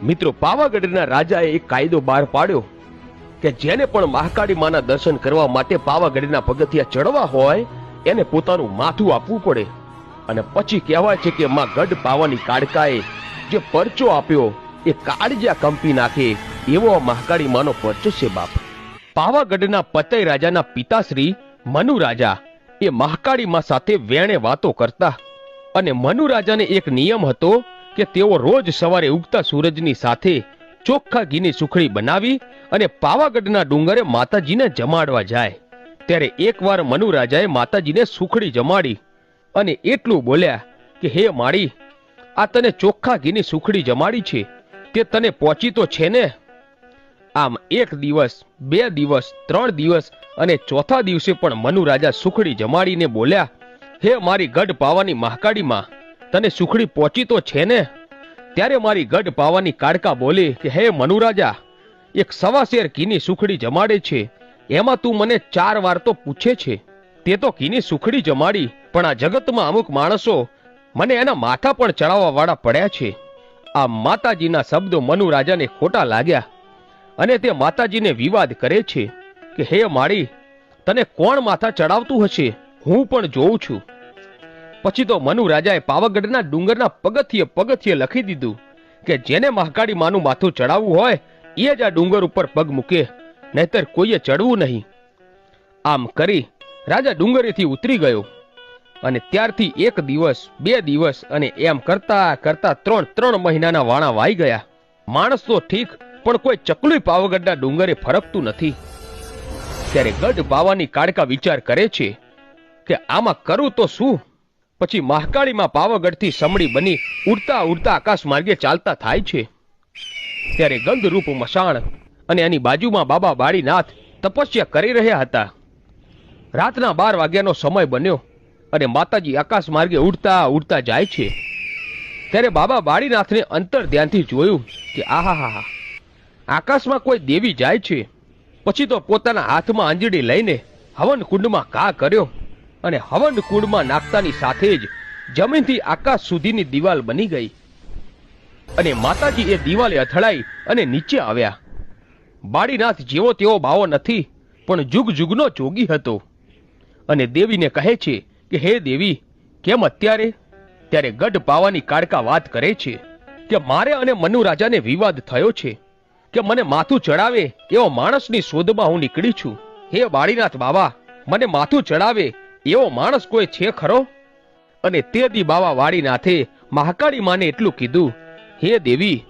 મિત્રો, પાવાગઢના રાજાએ એક કાયદો બહાર પાડ્યો કે જેને પણ મહાકાળી માના દર્શન કરવા માટે પાવાગઢના પગથિયા ચડવા હોય એને પોતાનું માથું આપવું પડે. અને પછી કહેવાય છે કે માં ગઢ પાવાની કાળકાએ જે પરચો આપ્યો એ કાળજા કંપી નાખે એવો મહાકાળી માનો પરચો છે બાપ. પાવાગઢના પતઈ રાજાના પિતાશ્રી મનુ રાજા એ મહાકાળી માં સાથે વેણે વાતો કરતા. અને મનુ રાજાને એક નિયમ હતો કે તેઓ રોજ સવારે ઉગતા સૂરજની સાથે ચોખ્ખા ઘીની સુખડી બનાવી અને પાવાગઢના ડુંગરે માતાજીને જમાડવા જાય. ત્યારે એકવાર મનુ રાજાએ માતાજીને સુખડી જમાડી અને એટલું બોલ્યા કે હે માળી, આ તને ચોખ્ખા ઘીની સુખડી જમાડી છે તે તને પહોંચી તો છે ને? આમ એક દિવસ, 2 દિવસ, 3 દિવસ અને ચોથા દિવસે પણ મનુ રાજા સુખડી જમાડીને બોલ્યા, હે મારી ગઢ પાવાની મહાકાળીમાં, તને સુખડી પહોંચી તો છે ને? ત્યારે મારી ગઢ પાવાની કાળકા બોલી કે હે મનુ રાજા, એક 1.25 શેર ઘીની સુખડી જમાડે છે, એમાં તું મને 4 વાર તો પૂછે છે. તે તો ઘીની સુખડી જમાડી, પણ આ જગતમાં અમુક માણસો મને એના માથા પણ ચડાવવા વાળા પડ્યા છે. આ માતાજીના શબ્દો મનુ રાજાને ખોટા લાગ્યા અને તે માતાજીને વિવાદ કરે છે કે હે માળી, તને કોણ માથા ચડાવતું હશે, હું પણ જોઉં છું. પછી તો મનુ રાજાએ પાવાગઢના ડુંગરના પગથિયે લખી દીધું કે જેને મહાકાળી માનું માથું ચડાવવું હોય એ જ આ ડુંગર ઉપર પગ મૂકે, નહીતર કોઈએ ચડવું નહીં. આમ કરી રાજા ડુંગરેથી ઉતરી ગયો અને ત્યારથી 1 દિવસ, 2 દિવસ અને એમ કરતા કરતા 3 મહિનાના વાણા વાઈ ગયા. માણસ તો ઠીક, પણ કોઈ ચકલું પાવાગઢના ડુંગરે ફરકતું નથી. ત્યારે ગઢ પાવાની કાળકા વિચાર કરે છે કે આમાં કરું તો શું? પછી મહાકાળીમાં પાવાગઢથી સમડી બની ઉડતા ઉડતા આકાશ માર્ગે ચાલતા થાય છે. ત્યારે ગંધરૂપ મસાણ અને એની બાજુમાં બાબા બાળીનાથ તપસ્યા કરી રહ્યા હતા. રાતના 12 વાગ્યાનો સમય બન્યો અને માતાજી આકાશ માર્ગે ઉડતા ઉડતા જાય છે. ત્યારે બાબા બાળીનાથને અંતર ધ્યાનથી જોયું કે આહાહા, આકાશમાં કોઈ દેવી જાય છે. પછી તો પોતાના હાથમાં આંજળી લઈને હવન કુંડમાં ઘા કર્યો અને હવન કુંડમાં નાખતાની સાથે જ જમીનથી આકાશ સુધીની દિવાલ બની ગઈ અને માતાજી એ દિવાલે અથડાઈ અને નીચે આવ્યા. બાળીનાથ જેવો તેવો બાવો નથી, પણ જુગ જુગનો જોગી હતો અને દેવીને કહે છે કે હે દેવી, કેમ અત્યારે? ત્યારે ગઢ પાવાની કાળકા વાત કરે છે કે મારે અને મનુ રાજાને વિવાદ થયો છે કે મને માથું ચડાવે એવો માણસની શોધમાં હું નીકળી છું. હે બાળીનાથ બાબા, મને માથું ચડાવે એવો માણસ કોઈ છે ખરો? અને તે દી બાબા બાળીનાથે મહાકાળી માને એટલું કીધું, હે દેવી,